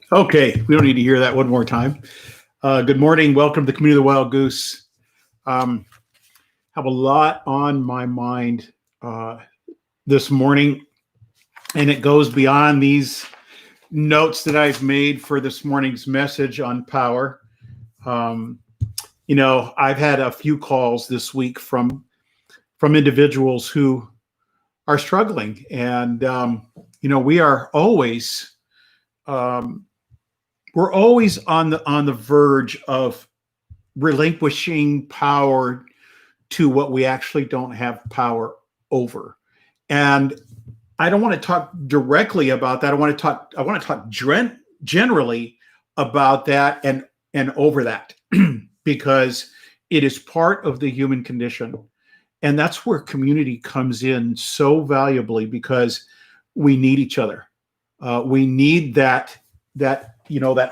Okay, we don't need to hear that one more time. Good morning. Welcome to the Community of the Wild Goose. Have a lot on my mind this morning, and it goes beyond these notes that I've made for this morning's message on power. I've had a few calls this week from individuals who are struggling, and we are always we're always on the verge of relinquishing power to what we actually don't have power over. And I don't want to talk directly about that. I want to talk generally about that and over that because it is part of the human condition. And that's where community comes in so valuably, because we need each other. We need that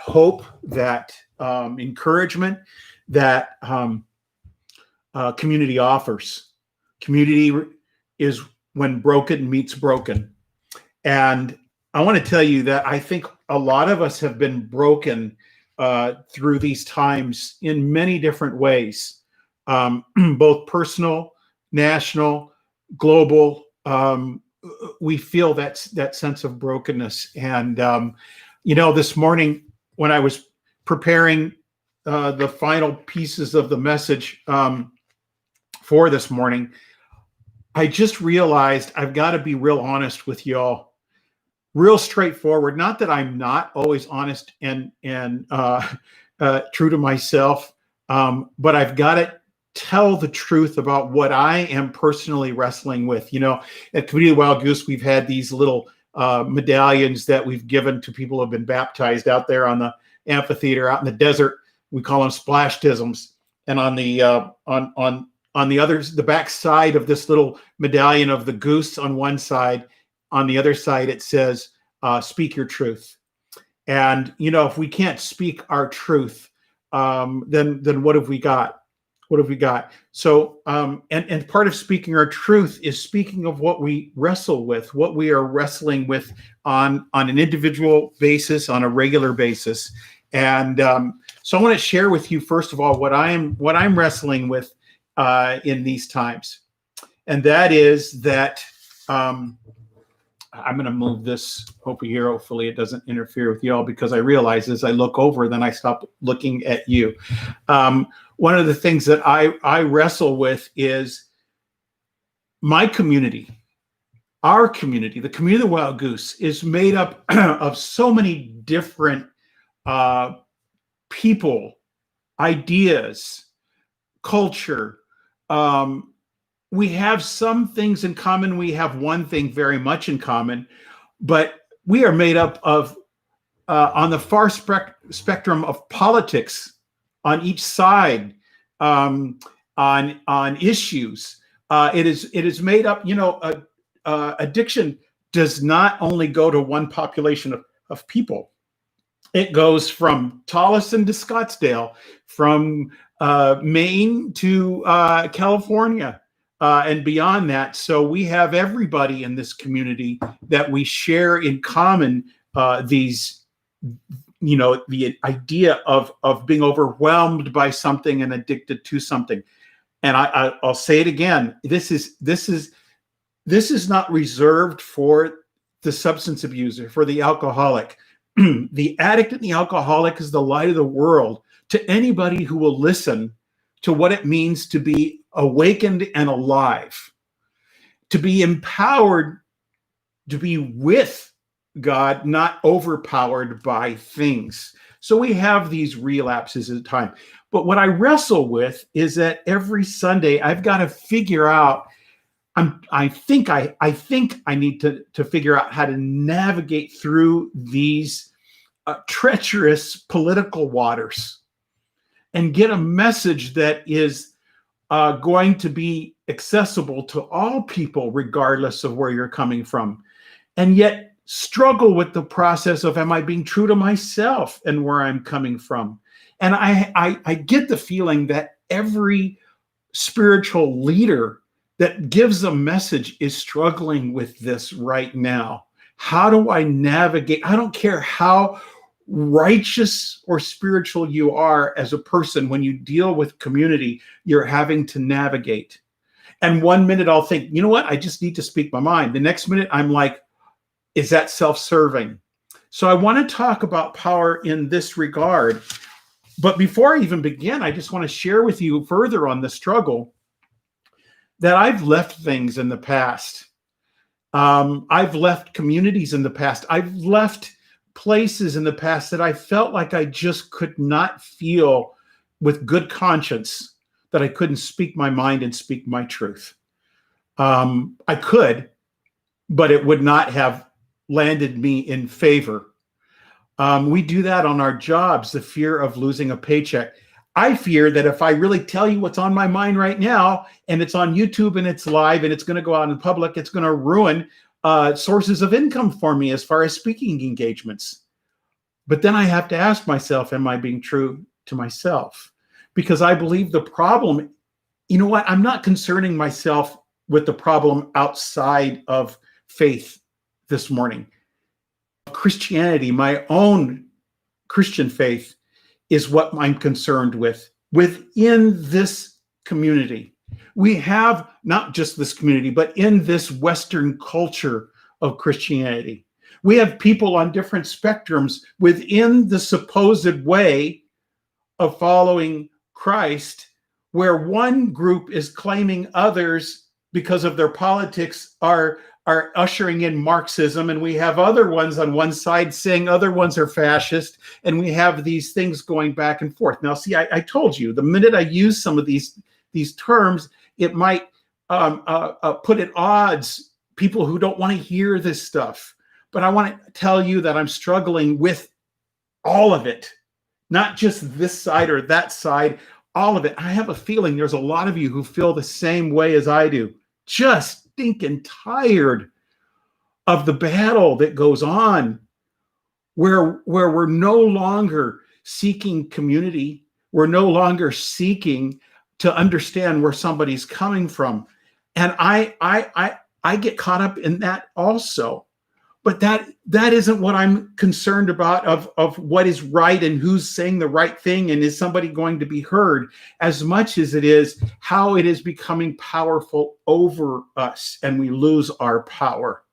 hope, that encouragement that community offers. Community is when broken meets broken. And I want to tell you that I think a lot of us have been broken through these times in many different ways, both personal, national, global. We feel that sense of brokenness. And, this morning when I was preparing the final pieces of the message for this morning, I just realized I've got to be real honest with y'all, real straightforward. Not that I'm not always honest and true to myself, but I've got to tell the truth about what I am personally wrestling with. At Community of the Wild Goose, we've had these little medallions that we've given to people who have been baptized out there on the amphitheater, out in the desert. We call them splashdisms. And on the the back side of this little medallion of the goose on one side, on the other side it says, "Speak your truth." And if we can't speak our truth, then what have we got? What have we got? So, and part of speaking our truth is speaking of what we wrestle with, what we are wrestling with on an individual basis, on a regular basis. And so I want to share with you, first of all, what I'm wrestling with in these times. And that is that I'm going to move this over here. Hopefully it doesn't interfere with y'all, because I realize as I look over, then I stop looking at you. One of the things that I wrestle with is my community, our community, the community of the Wild Goose, is made up of so many different people, ideas, culture. We have some things in common. We have one thing very much in common, but we are made up of, on the far spectrum of politics, on each side, on issues. It is made up. Addiction does not only go to one population of people. It goes from Tolleson to Scottsdale, from Maine to California, and beyond that. So we have everybody in this community that we share in common the idea of being overwhelmed by something and addicted to something. And I'll say it again. This is not reserved for the substance abuser, for the alcoholic. The addict and the alcoholic is the light of the world to anybody who will listen to what it means to be awakened and alive, to be empowered, to be with God, not overpowered by things. So we have these relapses at a time. But what I wrestle with is that every Sunday I've got to figure out I think I need to figure out how to navigate through these treacherous political waters and get a message that is going to be accessible to all people, regardless of where you're coming from, and yet struggle with the process of, am I being true to myself and where I'm coming from? And I get the feeling that every spiritual leader that gives a message is struggling with this right now. How do I navigate? I don't care how righteous or spiritual you are as a person, when you deal with community, you're having to navigate. And one minute I'll think, you know what, I just need to speak my mind. The next minute I'm like, is that self-serving? So I want to talk about power in this regard. But before I even begin, I just want to share with you further on the struggle that I've left things in the past. I've left communities in the past. I've left places in the past that I felt like I just could not feel with good conscience that I couldn't speak my mind and speak my truth. I could, but it would not have landed me in favor. We do that on our jobs, the fear of losing a paycheck. I fear that if I really tell you what's on my mind right now, and it's on YouTube and it's live and it's going to go out in public, it's going to ruin sources of income for me as far as speaking engagements. But then I have to ask myself, am I being true to myself? Because I believe the problem, you know what, I'm not concerning myself with the problem outside of faith this morning. Christianity, my own Christian faith, is what I'm concerned with. Within this community, we have not just this community, but in this Western culture of Christianity, we have people on different spectrums within the supposed way of following Christ, where one group is claiming others, because of their politics, are ushering in Marxism, and we have other ones on one side saying other ones are fascist, and we have these things going back and forth. Now, see, I told you, the minute I use some of these terms, it might put at odds people who don't want to hear this stuff. But I want to tell you that I'm struggling with all of it, not just this side or that side, all of it. I have a feeling there's a lot of you who feel the same way as I do, just stinking tired of the battle that goes on, where we're no longer seeking community. We're no longer seeking to understand where somebody's coming from. And I get caught up in that also. But that isn't what I'm concerned about, of what is right and who's saying the right thing and is somebody going to be heard, as much as it is how it is becoming powerful over us and we lose our power.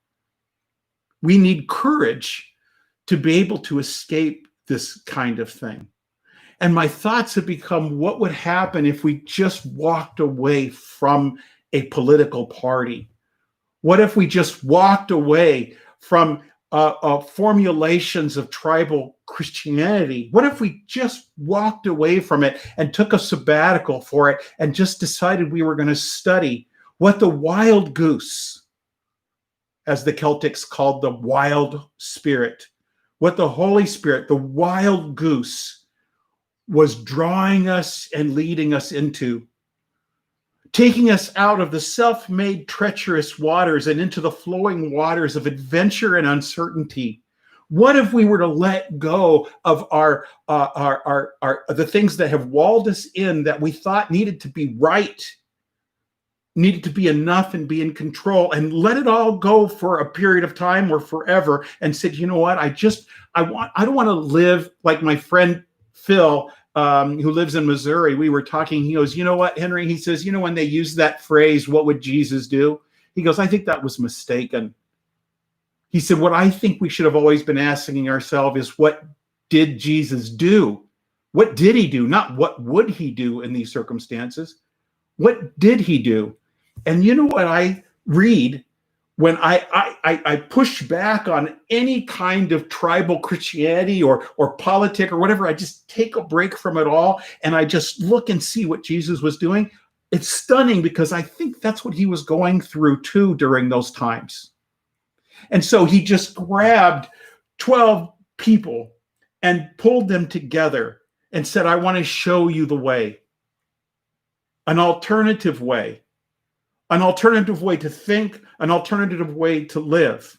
We need courage to be able to escape this kind of thing. And my thoughts have become, what would happen if we just walked away from a political party? What if we just walked away from formulations of tribal Christianity? What if we just walked away from it and took a sabbatical for it and just decided we were going to study what the wild goose, as the Celtics called the wild spirit, what the Holy Spirit, the wild goose, was drawing us and leading us into, taking us out of the self-made treacherous waters and into the flowing waters of adventure and uncertainty. What if we were to let go of our the things that have walled us in, that we thought needed to be right, needed to be enough and be in control, and let it all go for a period of time or forever, and said, you know what, I don't want to live like my friend Phil, who lives in Missouri. We were talking, he goes, you know what, Henry, he says, you know, when they use that phrase, what would Jesus do? He goes, I think that was mistaken. He said, what I think we should have always been asking ourselves is, what did Jesus do? What did he do? Not what would he do in these circumstances? What did he do? And you know what I read when I push back on any kind of tribal Christianity or politic or whatever? I just take a break from it all and I just look and see what Jesus was doing. It's stunning because I think that's what he was going through too during those times. And so he just grabbed 12 people and pulled them together and said, I want to show you the way, an alternative way to think, an alternative way to live.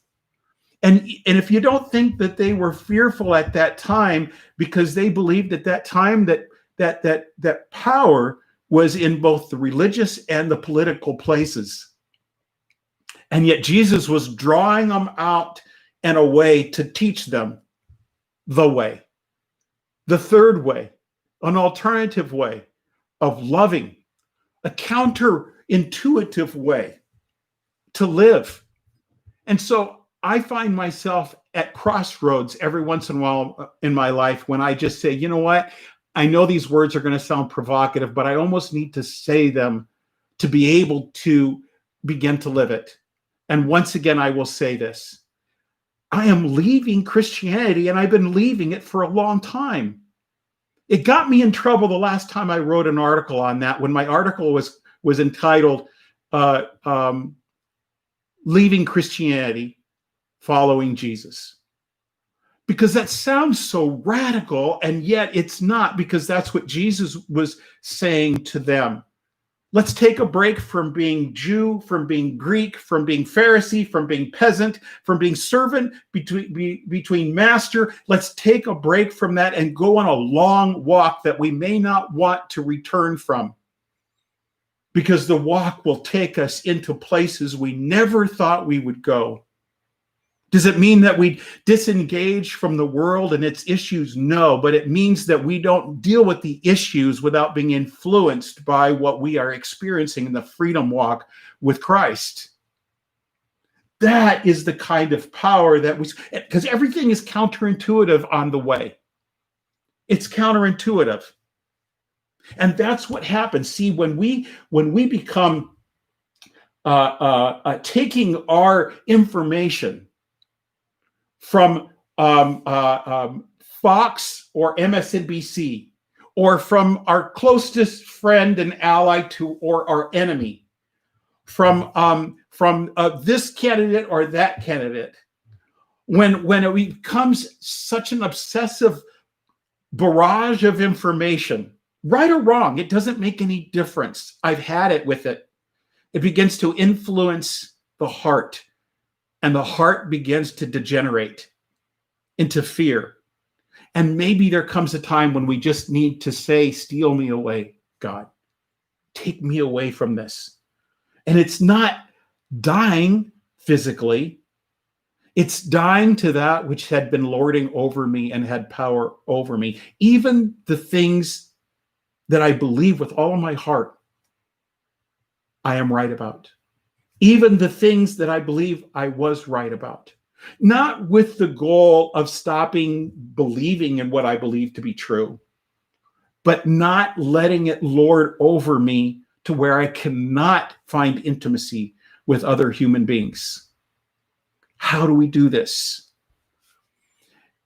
And if you don't think that they were fearful at that time because they believed at that time that power was in both the religious and the political places. And yet Jesus was drawing them out and away to teach them the way, the third way, an alternative way of loving, a counterintuitive way to live. And so I find myself at crossroads every once in a while in my life when I just say, you know what? I know these words are going to sound provocative, but I almost need to say them to be able to begin to live it. And once again, I will say this. I am leaving Christianity, and I've been leaving it for a long time. It got me in trouble the last time I wrote an article on that, when my article was entitled Leaving Christianity, Following Jesus. Because that sounds so radical, and yet it's not, because that's what Jesus was saying to them. Let's take a break from being Jew, from being Greek, from being Pharisee, from being peasant, from being servant, between master. Let's take a break from that and go on a long walk that we may not want to return from. Because the walk will take us into places we never thought we would go. Does it mean that we disengage from the world and its issues? No, but it means that we don't deal with the issues without being influenced by what we are experiencing in the freedom walk with Christ. That is the kind of power that because everything is counterintuitive on the way. It's counterintuitive. And that's what happens. See, when we become taking our information from Fox or MSNBC, or from our closest friend and ally or our enemy, from this candidate or that candidate, when it becomes such an obsessive barrage of information, right or wrong, it doesn't make any difference. I've had it with it. It begins to influence the heart. And the heart begins to degenerate into fear. And maybe there comes a time when we just need to say, steal me away, God. Take me away from this. And it's not dying physically. It's dying to that which had been lording over me and had power over me. Even the things that I believe with all of my heart I am right about. Even the things that I believe I was right about. Not with the goal of stopping believing in what I believe to be true, but not letting it lord over me to where I cannot find intimacy with other human beings. How do we do this?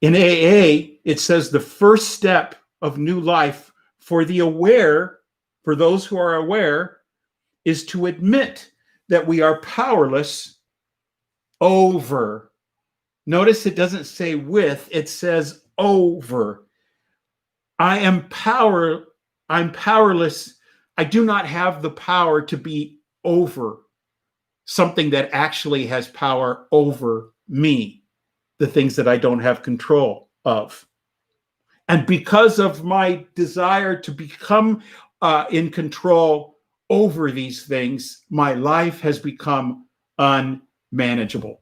In AA, it says the first step of new life for the aware, for those who are aware, is to admit that we are powerless over. Notice it doesn't say with, it says over. I'm powerless. I do not have the power to be over something that actually has power over me, the things that I don't have control of. And because of my desire to become in control over these things, my life has become unmanageable.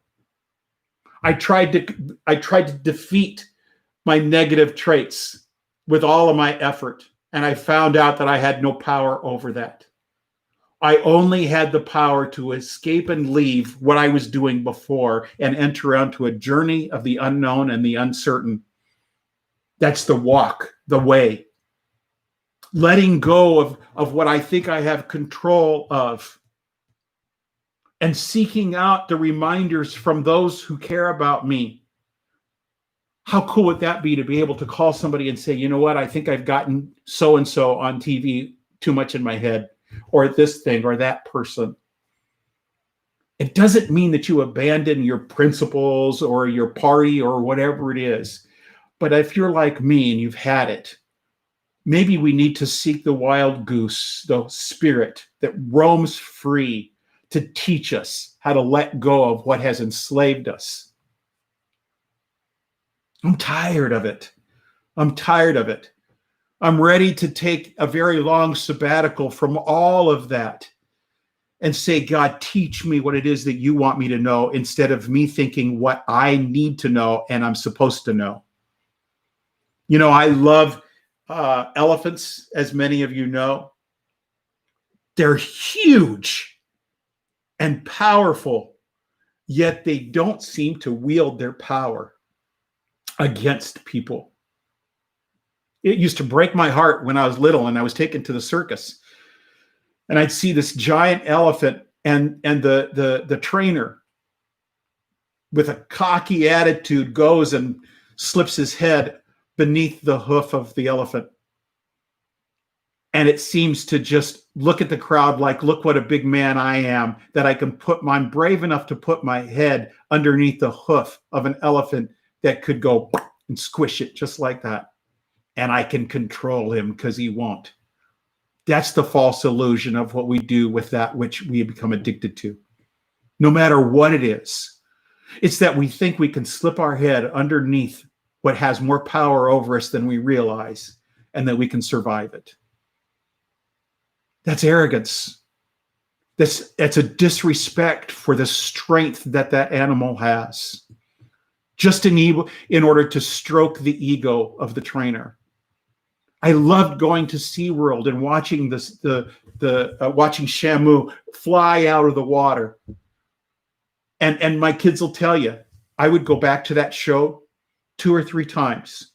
I tried to defeat my negative traits with all of my effort, and I found out that I had no power over that. I only had the power to escape and leave what I was doing before and enter onto a journey of the unknown and the uncertain. That's the walk, the way. Letting go of what I think I have control of, and seeking out the reminders from those who care about me. How cool would that be to be able to call somebody and say, you know what, I think I've gotten so-and-so on TV too much in my head. or this thing or that person. It doesn't mean that you abandon your principles or your party or whatever it is. But if you're like me and you've had it, maybe we need to seek the wild goose, the spirit that roams free to teach us how to let go of what has enslaved us. I'm tired of it. I'm tired of it. I'm ready to take a very long sabbatical from all of that and say, God, teach me what it is that you want me to know, instead of me thinking what I need to know and I'm supposed to know. You know, I love elephants, as many of you know. They're huge and powerful, yet they don't seem to wield their power against people. It used to break my heart when I was little and I was taken to the circus, and I'd see this giant elephant and the trainer with a cocky attitude goes and slips his head beneath the hoof of the elephant. And it seems to just look at the crowd like, look what a big man I am, that I'm brave enough to put my head underneath the hoof of an elephant that could go and squish it just like that. And I can control him because he won't. That's the false illusion of what we do with that which we become addicted to. No matter what it is, it's that we think we can slip our head underneath what has more power over us than we realize, and that we can survive it. That's arrogance. That's a disrespect for the strength that animal has, just in order to stroke the ego of the trainer. I loved going to SeaWorld and watching watching Shamu fly out of the water. And my kids will tell you, I would go back to that show 2 or 3 times,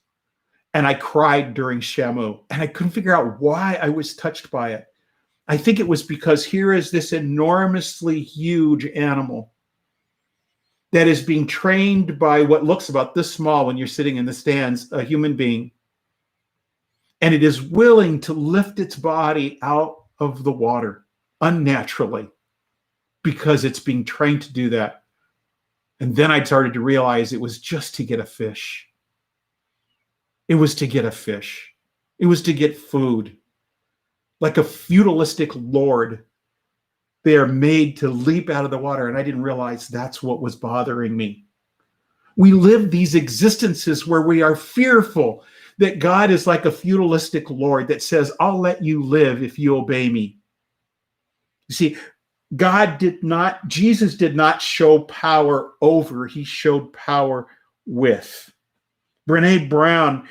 and I cried during Shamu, and I couldn't figure out why I was touched by it. I think it was because here is this enormously huge animal that is being trained by what looks about this small when you're sitting in the stands, a human being. And it is willing to lift its body out of the water unnaturally because it's being trained to do that. And then I started to realize it was just to get a fish. It was to get a fish. It was to get food. Like a feudalistic lord, they are made to leap out of the water. And I didn't realize that's what was bothering me. We live these existences where we are fearful that God is like a feudalistic lord that says, I'll let you live if you obey me. You see, Jesus did not show power over, he showed power with. Brene Brown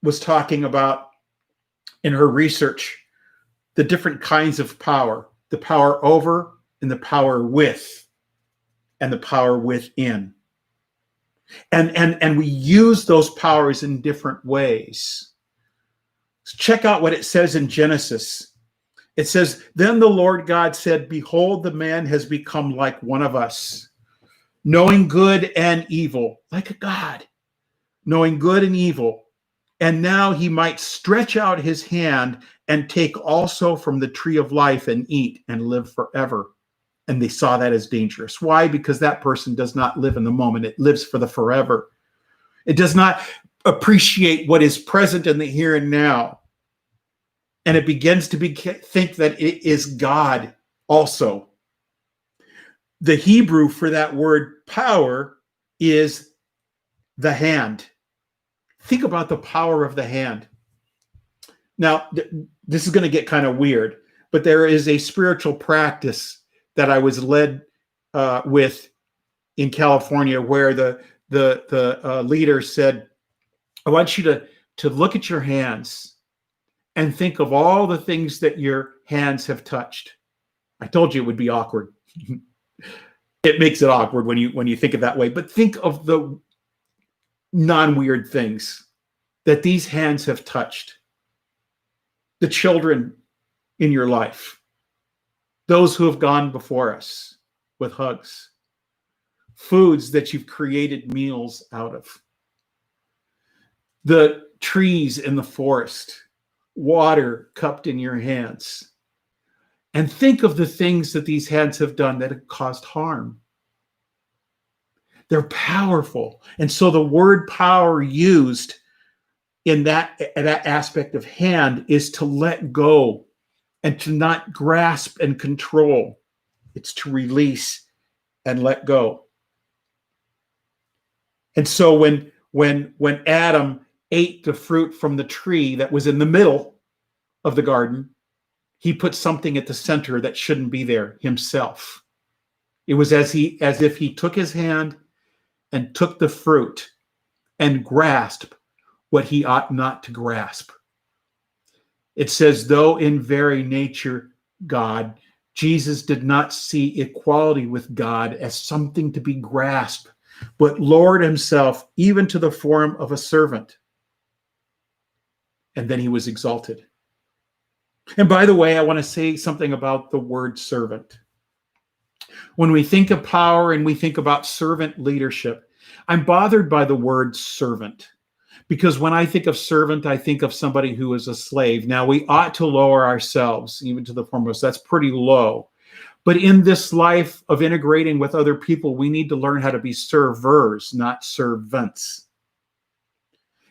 was talking about, in her research, the different kinds of power: the power over, and the power with, and the power within. And we use those powers in different ways. So check out what it says in Genesis. It says, then the Lord God said, behold, the man has become like one of us, knowing good and evil, like a God, knowing good and evil. And now he might stretch out his hand and take also from the tree of life and eat and live forever. And they saw that as dangerous. Why? Because that person does not live in the moment. It lives for the forever. It does not appreciate what is present in the here and now. And it begins to think that it is God also. The Hebrew for that word power is the hand. Think about the power of the hand. Now, this is going to get kind of weird, but there is a spiritual practice that I was led with in California, where the leader said, I want you to look at your hands and think of all the things that your hands have touched. I told you it would be awkward. It makes it awkward when you think of that way, but think of the non-weird things that these hands have touched. The children in your life, those who have gone before us with hugs, foods that you've created meals out of, the trees in the forest, water cupped in your hands, And think of the things that these hands have done that have caused harm. They're powerful. And so the word power used in that aspect of hand is to let go and to not grasp and control. It's to release and let go. And so when Adam ate the fruit from the tree that was in the middle of the garden, he put something at the center that shouldn't be there, himself. It was as if he took his hand and took the fruit and grasped what he ought not to grasp. It says, though in very nature God, Jesus did not see equality with God as something to be grasped, but lowered himself even to the form of a servant. And then he was exalted. And by the way, I want to say something about the word servant. When we think of power and we think about servant leadership, I'm bothered by the word servant. Because when I think of servant, I think of somebody who is a slave. Now, we ought to lower ourselves even to the foremost. That's pretty low. But in this life of integrating with other people, we need to learn how to be servers, not servants.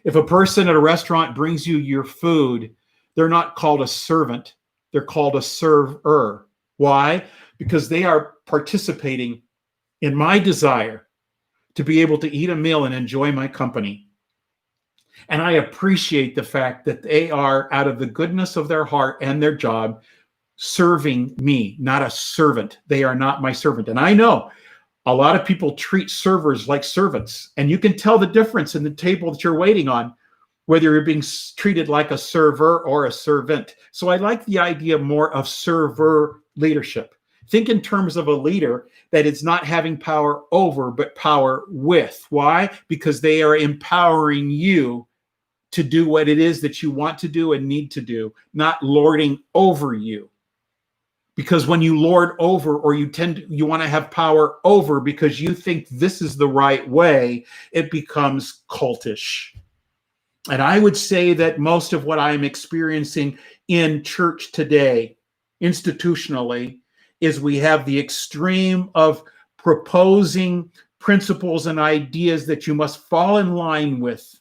If a person at a restaurant brings you your food, they're not called a servant. They're called a server. Why? Because they are participating in my desire to be able to eat a meal and enjoy my company. And I appreciate the fact that they are, out of the goodness of their heart and their job, serving me, not a servant. They are not my servant. And I know a lot of people treat servers like servants. And you can tell the difference in the table that you're waiting on, whether you're being treated like a server or a servant. So I like the idea more of server leadership. Think in terms of a leader that is not having power over, but power with. Why? Because they are empowering you to do what it is that you want to do and need to do, not lording over you. Because when you lord over, or you want to have power over because you think this is the right way, it becomes cultish. And I would say that most of what I'm experiencing in church today, institutionally, is we have the extreme of proposing principles and ideas that you must fall in line with,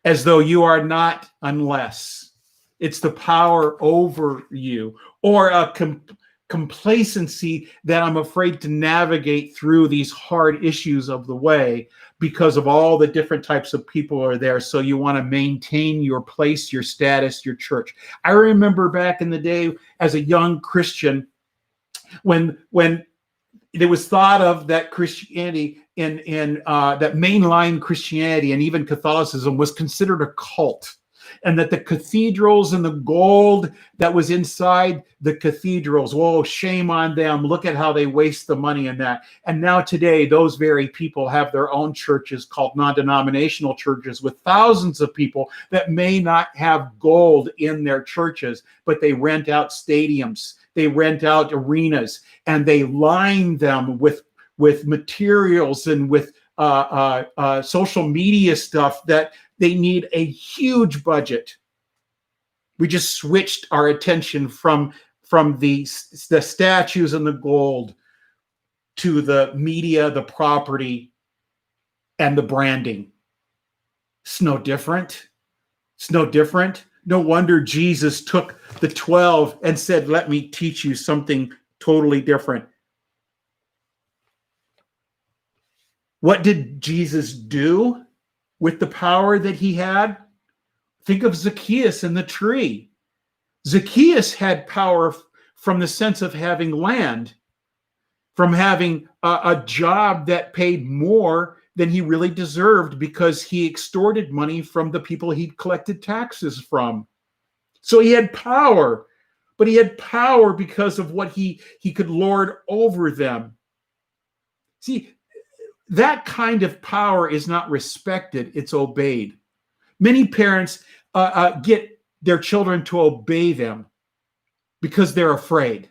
as though you are not unless. It's the power over you, or a complacency that I'm afraid to navigate through these hard issues of the way because of all the different types of people are there. So you want to maintain your place, your status, your church. I remember back in the day as a young Christian, when it was thought of that Christianity in that mainline Christianity and even Catholicism was considered a cult. And that the cathedrals and the gold that was inside the cathedrals, whoa, shame on them. Look at how they waste the money in that. And now today, those very people have their own churches called non-denominational churches with thousands of people that may not have gold in their churches, but they rent out stadiums, they rent out arenas, and they line them with materials and with social media stuff that they need a huge budget. We just switched our attention from the statues and the gold to the media, the property, and the branding. It's no different. It's no different. No wonder Jesus took the 12 and said, let me teach you something totally different. What did Jesus do with the power that he had? Think of Zacchaeus and the tree. Zacchaeus had power from the sense of having land, from having a job that paid more than he really deserved because he extorted money from the people he'd collected taxes from. So he had power, but he had power because of what he could lord over them. See, that kind of power is not respected, it's obeyed. Many parents get their children to obey them because they're afraid.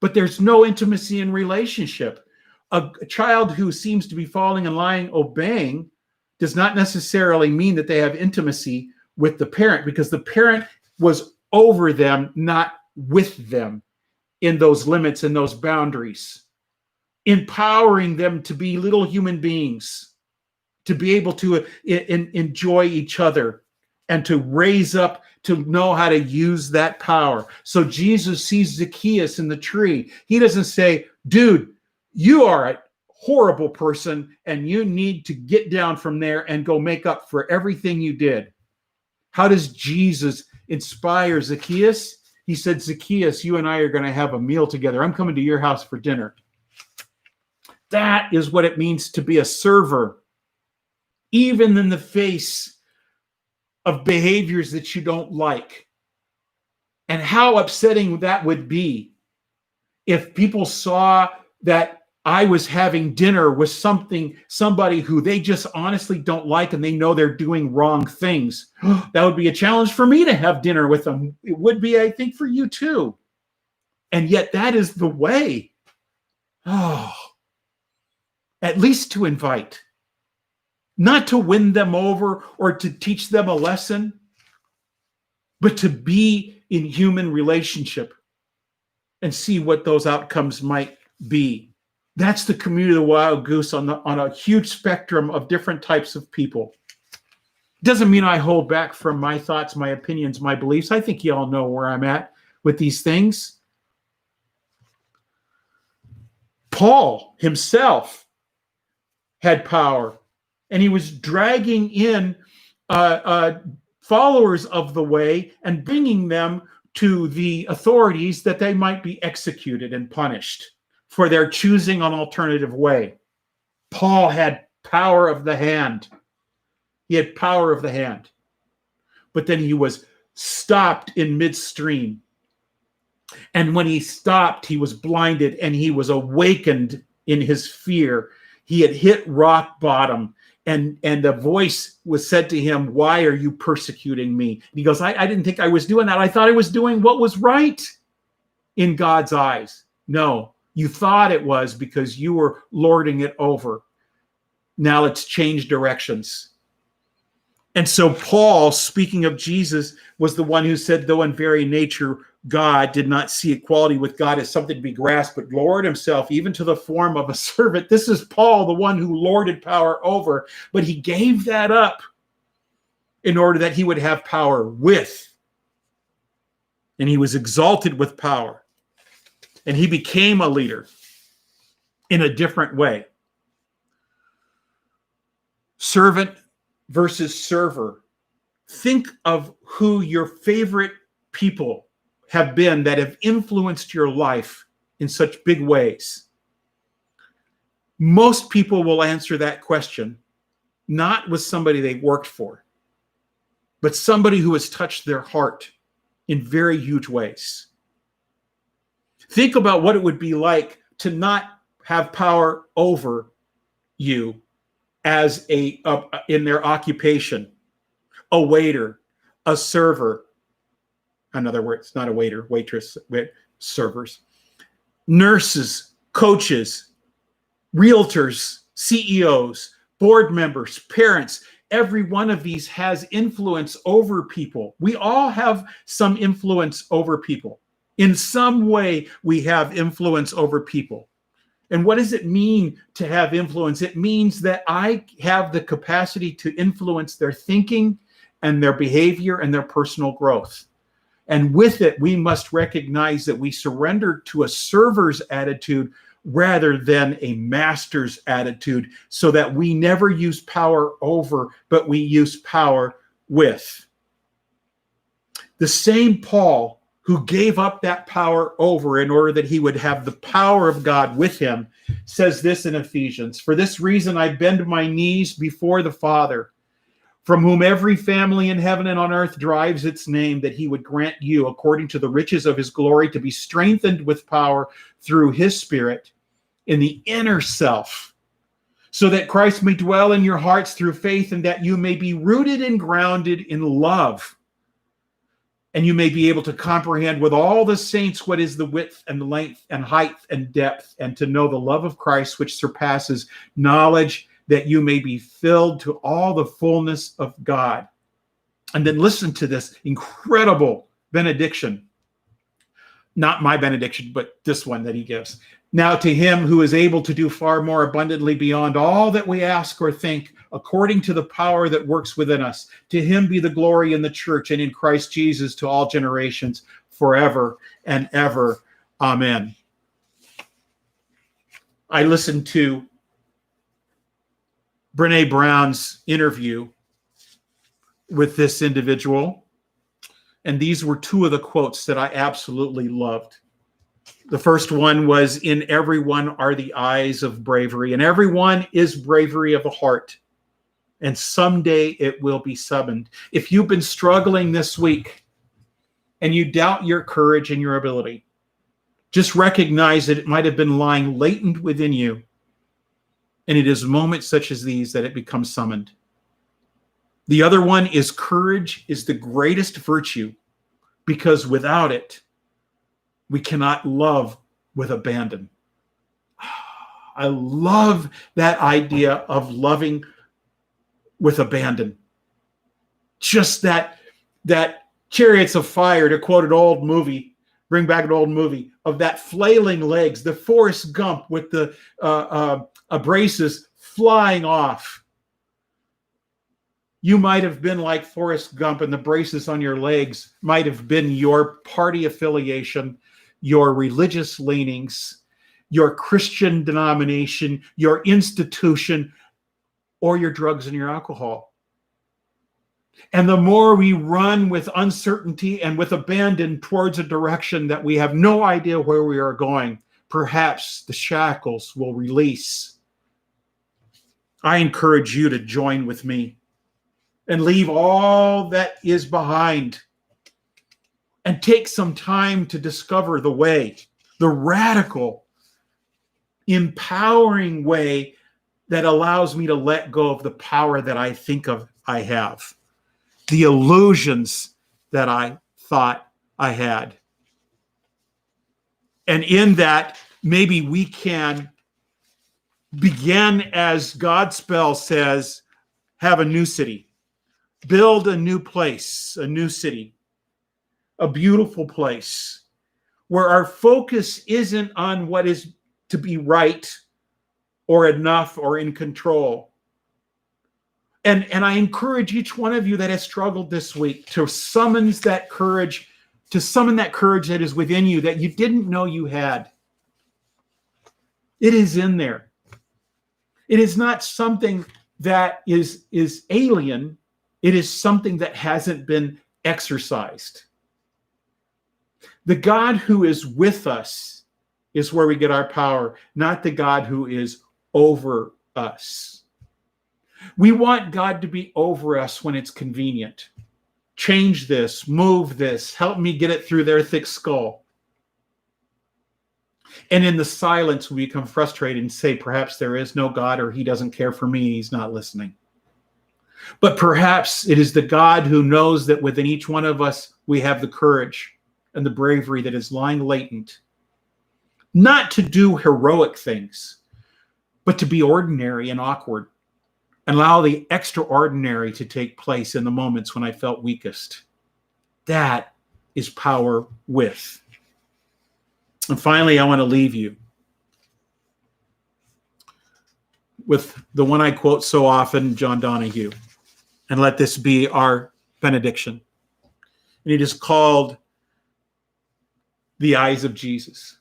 But there's no intimacy in relationship. A child who seems to be falling in line, obeying, does not necessarily mean that they have intimacy with the parent, because the parent was over them, not with them in those limits and those boundaries, empowering them to be little human beings, to be able to enjoy each other and to raise up, to know how to use that power. So Jesus sees Zacchaeus in the tree. He doesn't say, dude, you are a horrible person and you need to get down from there and go make up for everything you did. How does Jesus inspire Zacchaeus? He said, Zacchaeus, you and I are going to have a meal together. I'm coming to your house for dinner. That is what it means to be a server, even in the face of behaviors that you don't like. And how upsetting that would be if people saw that I was having dinner with somebody who they just honestly don't like and they know they're doing wrong things. That would be a challenge for me to have dinner with them. It would be, I think, for you too. And yet that is the way. Oh, at least to invite. Not to win them over or to teach them a lesson, but to be in human relationship and see what those outcomes might be. That's the community of the wild goose on a huge spectrum of different types of people. Doesn't mean I hold back from my thoughts, my opinions, my beliefs. I think you all know where I'm at with these things. Paul himself had power, and he was dragging in followers of the way and bringing them to the authorities that they might be executed and punished for their choosing an alternative way. Paul had power of the hand. He had power of the hand. But then he was stopped in midstream. And when he stopped, he was blinded and he was awakened in his fear. He had hit rock bottom. And the voice was said to him, why are you persecuting me? And he goes, I didn't think I was doing that. I thought I was doing what was right in God's eyes. No. You thought it was because you were lording it over. Now let's change directions. And so Paul, speaking of Jesus, was the one who said, though in very nature, God did not see equality with God as something to be grasped, but lowered himself even to the form of a servant. This is Paul, the one who lorded power over, but he gave that up in order that he would have power with. And he was exalted with power. And he became a leader in a different way. Servant versus server. Think of who your favorite people have been that have influenced your life in such big ways. Most people will answer that question, not with somebody they worked for, but somebody who has touched their heart in very huge ways. Think about what it would be like to not have power over you as in their occupation, a waiter, a server. In other words, not a waiter, waitress, servers, nurses, coaches, realtors, CEOs, board members, parents. Every one of these has influence over people. We all have some influence over people. In some way, we have influence over people. And what does it mean to have influence? It means that I have the capacity to influence their thinking and their behavior and their personal growth. And with it, we must recognize that we surrender to a server's attitude rather than a master's attitude, so that we never use power over, but we use power with. The same Paul who gave up that power over in order that he would have the power of God with him, says this in Ephesians, for this reason I bend my knees before the Father, from whom every family in heaven and on earth derives its name, that he would grant you, according to the riches of his glory, to be strengthened with power through his Spirit in the inner self, so that Christ may dwell in your hearts through faith, and that you may be rooted and grounded in love, and you may be able to comprehend with all the saints what is the width and the length and height and depth, and to know the love of Christ, which surpasses knowledge, that you may be filled to all the fullness of God. And then listen to this incredible benediction. not my benediction, but this one that he gives. Now to him who is able to do far more abundantly beyond all that we ask or think, according to the power that works within us, to him be the glory in the church and in Christ Jesus to all generations, forever and ever. Amen. I listened to Brene Brown's interview with this individual, and these were two of the quotes that I absolutely loved. The first one was, in everyone are the eyes of bravery, and everyone is bravery of the heart, and someday it will be summoned. If you've been struggling this week and you doubt your courage and your ability, just recognize that it might have been lying latent within you, and it is moments such as these that it becomes summoned. The other one is, courage is the greatest virtue, because without it, we cannot love with abandon. I love that idea of loving with abandon. Just that Chariots of Fire, to quote an old movie, bring back an old movie, of that flailing legs, the Forrest Gump with the braces flying off. You might have been like Forrest Gump, and the braces on your legs might have been your party affiliation, your religious leanings, your Christian denomination, your institution, or your drugs and your alcohol. And the more we run with uncertainty and with abandon towards a direction that we have no idea where we are going, perhaps the shackles will release. I encourage you to join with me and leave all that is behind and take some time to discover the way, the radical, empowering way that allows me to let go of the power that I think of I have, the illusions that I thought I had. And in that, maybe we can begin, as Godspell says, have a new city. Build a new place, a new city, a beautiful place where our focus isn't on what is to be right or enough or in control. And I encourage each one of you that has struggled this week to summon that courage that is within you that you didn't know you had. It is in there. It is not something that is alien. It is something that hasn't been exercised. The God who is with us is where we get our power, not the God who is over us. We want God to be over us when it's convenient. Change this, move this, help me get it through their thick skull. And in the silence, we become frustrated and say, perhaps there is no God, or he doesn't care for me, he's not listening. But perhaps it is the God who knows that within each one of us, we have the courage and the bravery that is lying latent, not to do heroic things, but to be ordinary and awkward and allow the extraordinary to take place in the moments when I felt weakest. That is power with. And finally, I want to leave you with the one I quote so often, John Donahue. And let this be our benediction. And it is called The Eyes of Jesus.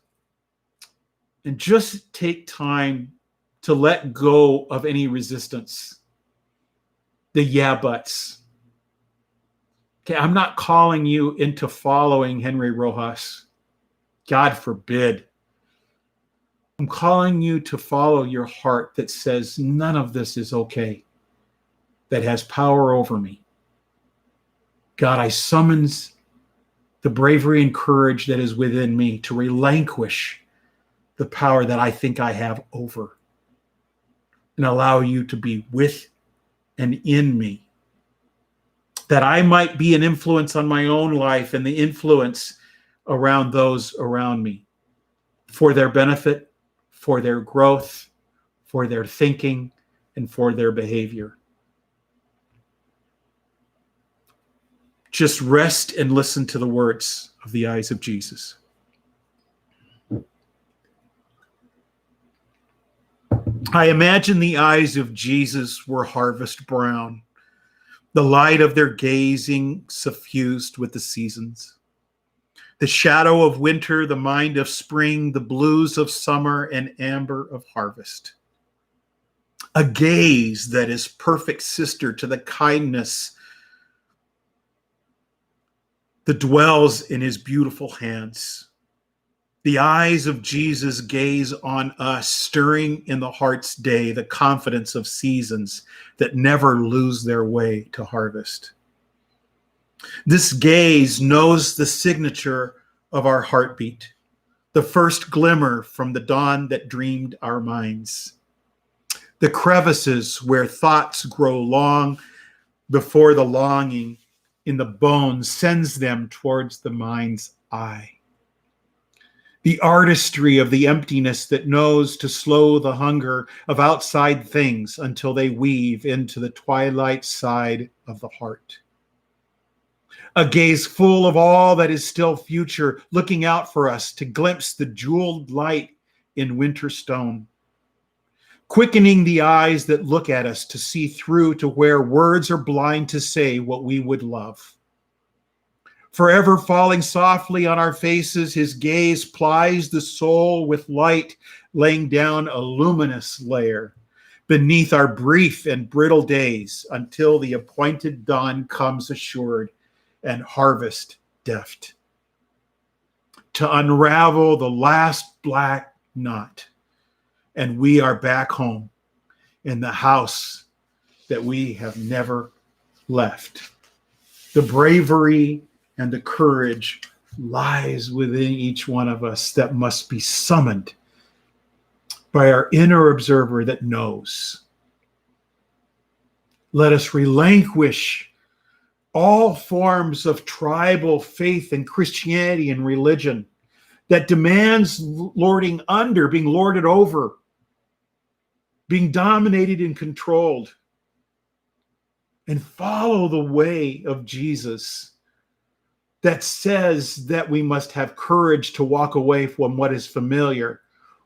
And just take time to let go of any resistance, the yeah buts. Okay, I'm not calling you into following Henry Rojas. God forbid. I'm calling you to follow your heart that says none of this is okay, that has power over me. God, I summons the bravery and courage that is within me to relinquish the power that I think I have over, and allow you to be with and in me, that I might be an influence on my own life and the influence around those around me, for their benefit, for their growth, for their thinking, and for their behavior. Just rest and listen to the words of the eyes of Jesus. I imagine the eyes of Jesus were harvest brown, the light of their gazing suffused with the seasons. The shadow of winter, the mind of spring, the blues of summer, and amber of harvest. A gaze that is perfect sister to the kindness that dwells in his beautiful hands. The eyes of Jesus gaze on us, stirring in the heart's day the confidence of seasons that never lose their way to harvest. This gaze knows the signature of our heartbeat, the first glimmer from the dawn that dreamed our minds. The crevices where thoughts grow long before the longing in the bones sends them towards the mind's eye. The artistry of the emptiness that knows to slow the hunger of outside things until they weave into the twilight side of the heart. A gaze full of all that is still future, looking out for us to glimpse the jeweled light in winter stone. Quickening the eyes that look at us to see through to where words are blind to say what we would love. Forever falling softly on our faces, his gaze plies the soul with light, laying down a luminous layer beneath our brief and brittle days until the appointed dawn comes assured and harvest deft. To unravel the last black knot, and we are back home in the house that we have never left. The bravery and the courage lies within each one of us that must be summoned by our inner observer that knows. Let us relinquish all forms of tribal faith and Christianity and religion that demands lording under, being lorded over, being dominated and controlled, and follow the way of Jesus that says that we must have courage to walk away from what is familiar,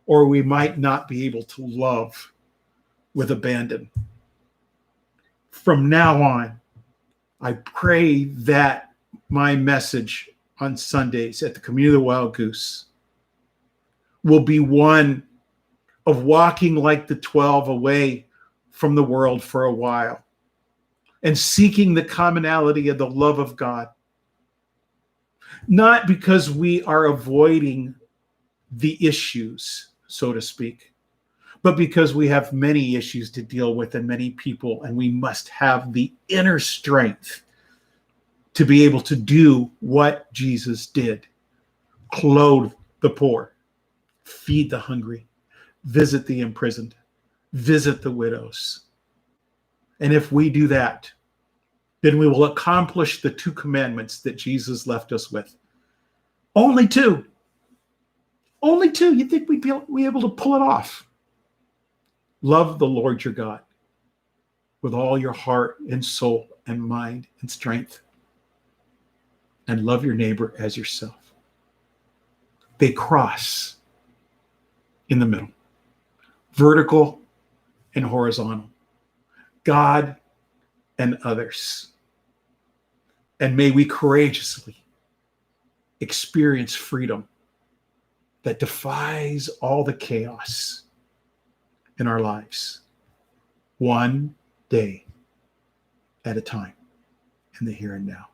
or we might not be able to love with abandon. From now on, I pray that my message on Sundays at the Community of the Wild Goose will be one of walking like the 12 away from the world for a while and seeking the commonality of the love of God. Not because we are avoiding the issues, so to speak, but because we have many issues to deal with and many people, and we must have the inner strength to be able to do what Jesus did: clothe the poor, feed the hungry, visit the imprisoned, visit the widows. And if we do that, then we will accomplish the 2 commandments that Jesus left us with. Only 2. Only 2. You'd think we'd be able to pull it off. Love the Lord your God with all your heart and soul and mind and strength. And love your neighbor as yourself. They cross in the middle, vertical and horizontal, God and others. And may we courageously experience freedom that defies all the chaos in our lives, one day at a time, in the here and now.